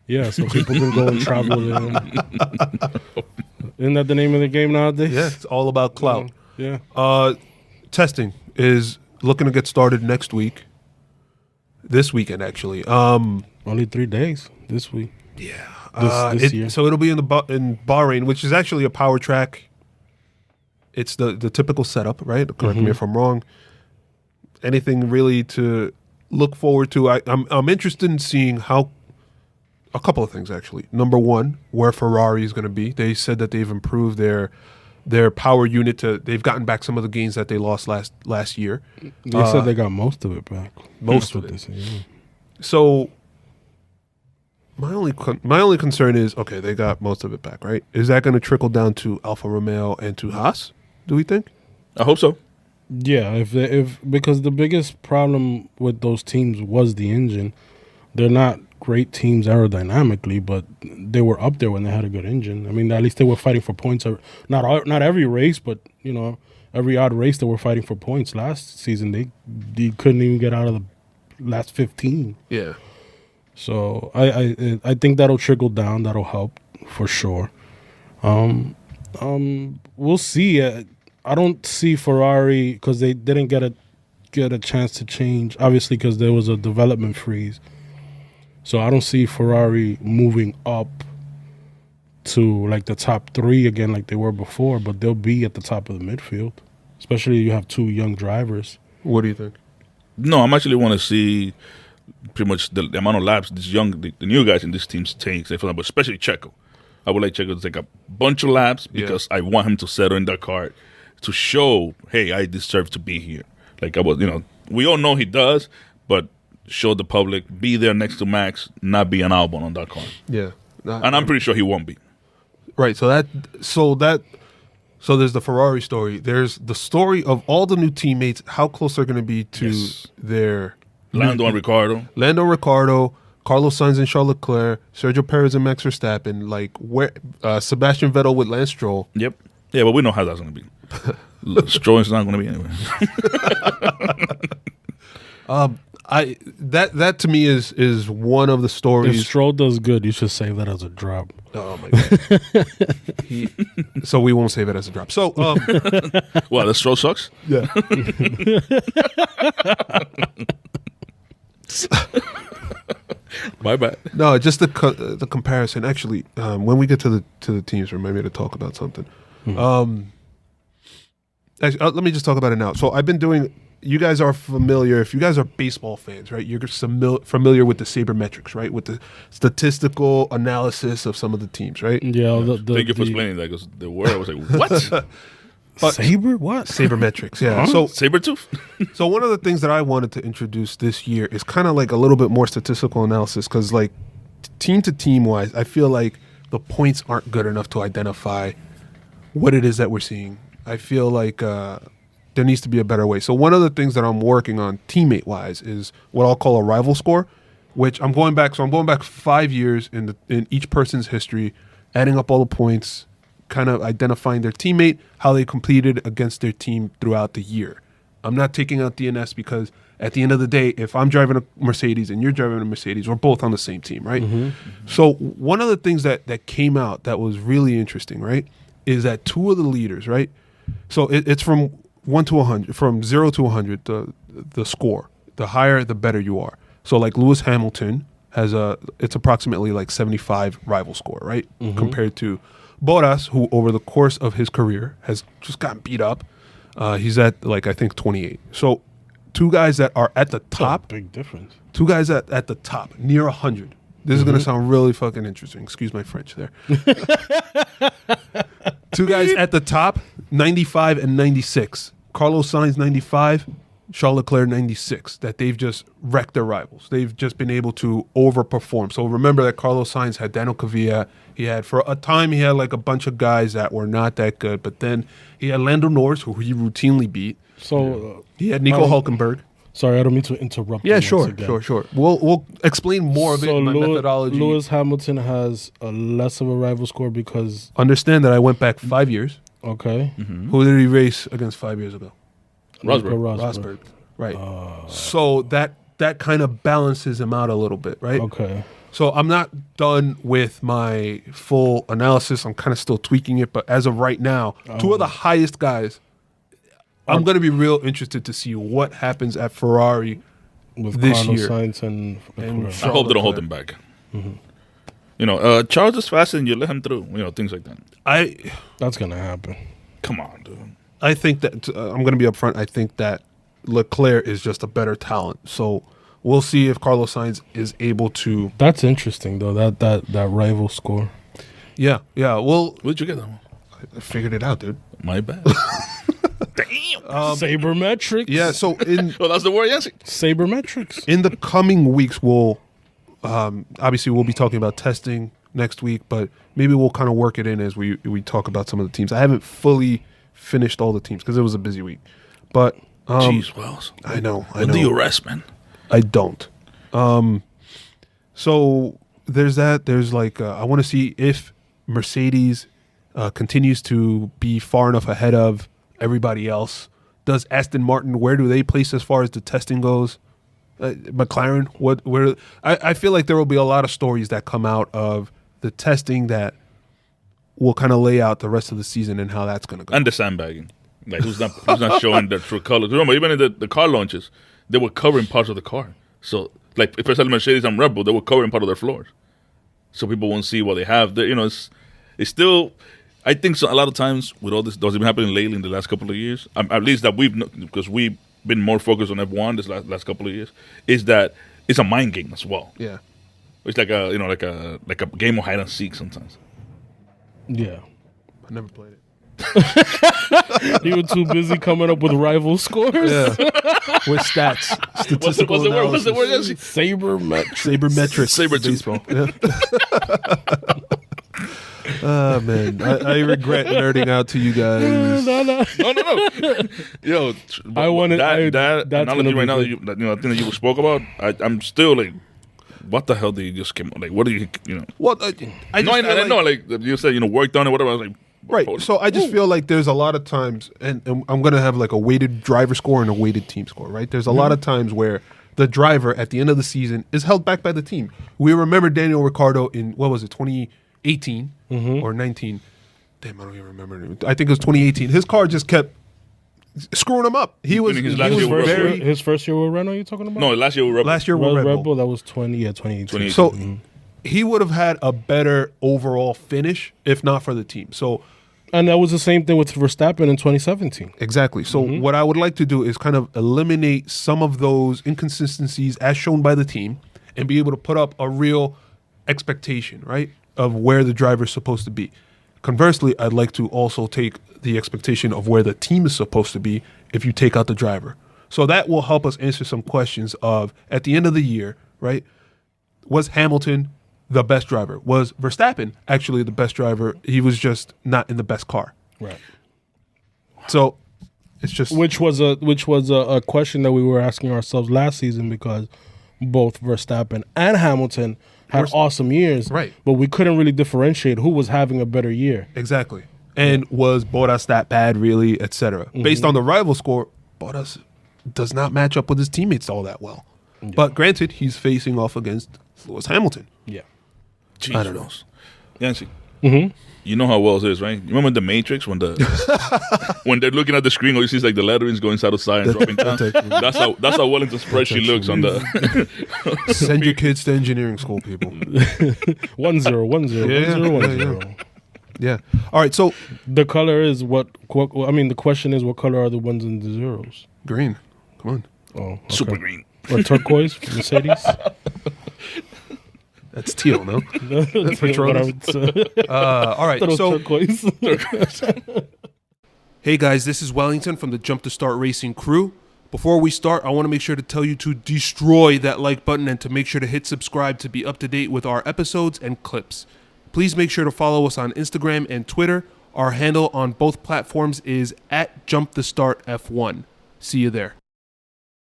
Yeah, so people can go and travel there. Isn't that the name of the game nowadays? Yeah, it's all about clout. Yeah. Testing is looking to get started next week. This weekend, actually. Only 3 days this week. Yeah. This year. So it'll be in Bahrain, which is actually a power track. It's the typical setup, right? Correct me if I'm wrong. Anything really to look forward to? I'm interested in seeing how. A couple of things, actually. Number one, where Ferrari is going to be. They said that they've improved their power unit they've gotten back some of the gains that they lost last year. They said they got most of it back. Most of it. So my only concern is, okay, they got most of it back, right? Is that going to trickle down to Alfa Romeo and to Haas, do we think? I hope so. Yeah, if because the biggest problem with those teams was the engine. They're not great teams aerodynamically, but they were up there when they had a good engine. I mean, at least they were fighting for points. Not every race, but every odd race they were fighting for points. Last season they couldn't even get out of the last 15. Yeah. So I think that'll trickle down. That'll help for sure. We'll see. I don't see Ferrari because they didn't get a chance to change. Obviously, because there was a development freeze. So I don't see Ferrari moving up to like the top 3 again like they were before, but they'll be at the top of the midfield, especially you have 2 young drivers. What do you think? No, I'm actually want to see pretty much the amount of laps the new guys in this team take, but especially Checo. I would like Checo to take a bunch of laps because I want him to settle in that car to show, hey, I deserve to be here. Like we all know he does, but show the public, be there next to Max, not be an Albon on that car. Yeah. And I'm pretty sure he won't be. Right. So there's the Ferrari story. There's the story of all the new teammates, how close they're going to be to their Lando and Ricardo. Carlos Sainz and Charles Leclerc, Sergio Perez and Max Verstappen, like where Sebastian Vettel with Lance Stroll. Yep. Yeah, but we know how that's going to be. Stroll is not going to be anywhere. That to me is one of the stories. If Stroll does good, you should save that as a drop. Oh my god! So we won't save it as a drop. So, well, the Stroll sucks. Yeah. My bad. No, just the comparison. Actually, when we get to the teams, remind me to talk about something. Actually, let me just talk about it now. So I've been doing. You guys are familiar. If you guys are baseball fans, right? You're familiar with the sabermetrics, right? With the statistical analysis of some of the teams, right? Yeah. Thank you for explaining that because the word I was like, what? Saber? What? Sabermetrics, yeah. Huh? So Sabertooth? So one of the things that I wanted to introduce this year is kind of like a little bit more statistical analysis because like team to team wise, I feel like the points aren't good enough to identify what it is that we're seeing. I feel like there needs to be a better way. So one of the things that I'm working on teammate wise is what I'll call a rival score, which I'm going back 5 years in each person's history, adding up all the points, kind of identifying their teammate, how they competed against their team throughout the year. I'm not taking out DNS because at the end of the day, if I'm driving a Mercedes and you're driving a Mercedes, we're both on the same team, right? Mm-hmm. So one of the things that came out that was really interesting, right, is that 2 of the leaders, right? So it's from 1 to 100, from 0 to 100, the score. The higher, the better you are. So like Lewis Hamilton has it's approximately like 75 rival score, right? Mm-hmm. Compared to Bottas, who over the course of his career has just gotten beat up. He's at like, I think 28. So 2 guys that are at the top. Big difference. 2 guys at the top, near 100. This is going to sound really fucking interesting. Excuse my French there. 2 guys at the top, 95 and 96. Carlos Sainz 95, Charles Leclerc 96, that they've just wrecked their rivals. They've just been able to overperform. So remember that Carlos Sainz had Daniel Kvyat. He had, for a time, he had like a bunch of guys that were not that good. But then he had Lando Norris, who he routinely beat. So he had Nico Hulkenberg. Sorry, I don't mean to interrupt. Yeah, sure. We'll explain more of it in my methodology. Lewis Hamilton has a less of a rival score because... Understand that I went back 5 years. Okay. Mm-hmm. Who did he race against 5 years ago? Rosberg. Right. So that kind of balances him out a little bit, right? Okay. So I'm not done with my full analysis. I'm kind of still tweaking it, but as of right now, two of the highest guys. I'm going to be real interested to see what happens at Ferrari with this Carlos year. Sainz and Leclerc. I hope they don't hold him back. You know, Charles is fast and you let him through. You know, things like that. That's gonna happen. Come on, dude. I think that I'm going to be upfront. I think that Leclerc is just a better talent. So we'll see if Carlos Sainz is able to. That's interesting though. That rival score. Yeah. Well, Where'd you get that one? I figured it out, dude. My bad. Damn. Sabermetrics. Yeah. So Well, that's the word, Yhancy. Sabermetrics. in the coming weeks, we'll obviously we'll be talking about testing next week, but maybe we'll kind of work it in as we talk about some of the teams. I haven't fully finished all the teams because it was a busy week, but Jeez, Wells. I know. When do you rest, man? I don't. So there's that. There's like I want to see if Mercedes continues to be far enough ahead of everybody else. Does Aston Martin, where do they place as far as the testing goes? McLaren, where? I feel like there will be a lot of stories that come out of the testing that will kind of lay out the rest of the season and how that's going to go. And the sandbagging. Like, who's not showing their true colors? Remember, even in the car launches, they were covering parts of the car. So, like, if I sell Mercedes and Red Bull, they were covering part of their floors. So people won't see what they have. You know, it's still... I think so, a lot of times with all this that's been happening lately in the last couple of years, at least that because we've been more focused on F1 this last couple of years, is that it's a mind game as well. Yeah. It's like a game of hide and seek sometimes. Yeah. I never played it. You were too busy coming up with rival scores. Yeah. With stats, statistical What's the word? analysis. Sabermetrics. Sabermetrics. Baseball. Oh, man. I regret nerding out to you guys. No. Yo, I wanted that that's analogy gonna right now. be That thing that you spoke about. I'm still like, what the hell did you just came? Like, what do you know? Well, I know. Like you said, worked on it, whatever. I was like, right. So I just feel like there's a lot of times, and I'm going to have like a weighted driver score and a weighted team score, right? There's a lot of times where the driver at the end of the season is held back by the team. We remember Daniel Ricciardo in, 2018 or 19? Damn, I don't even remember. I think it was 2018. His car just kept screwing him up. His first year with Renault, you talking about? No, last year with Red Bull. Last year with Red Bull. That was 2018. So he would have had a better overall finish if not for the team. So, and that was the same thing with Verstappen in 2017. exactly. So what I would like to do is kind of eliminate some of those inconsistencies as shown by the team and be able to put up a real expectation, right, of where the driver is supposed to be. Conversely, I'd like to also take the expectation of where the team is supposed to be if you take out the driver. So that will help us answer some questions of, at the end of the year, right, was Hamilton the best driver? Was Verstappen actually the best driver? He was just not in the best car. Right. So it's just... Which was a question that we were asking ourselves last season because both Verstappen and Hamilton had awesome years. Right. But we couldn't really differentiate who was having a better year. Exactly. And was Bottas that bad, really, etc. Based on the rival score, Bottas does not match up with his teammates all that well. Yeah. But granted, he's facing off against Lewis Hamilton. Yeah. Jeez, I don't know. Yancy, you know how Wells is, right? You remember the Matrix when when they're looking at the screen, all you see is like the letterings going side to side and dropping down. That's how Wellington's spreadsheet looks on the. Send your kids to engineering school, people. 1-0. Yeah. All right. So the color is what? I mean, the question is, what color are the ones and the zeros? green. Come on. Oh, okay. Super green. Or turquoise, Mercedes. That's teal, no? That's Patronus. All right. So, turquoise. hey guys, this is Wellington from the Jump to Start Racing crew. Before we start, I want to make sure to tell you to destroy that like button and to make sure to hit subscribe to be up to date with our episodes and clips. Please make sure to follow us on Instagram and Twitter. Our handle on both platforms is @JumpTheStartF1. See you there.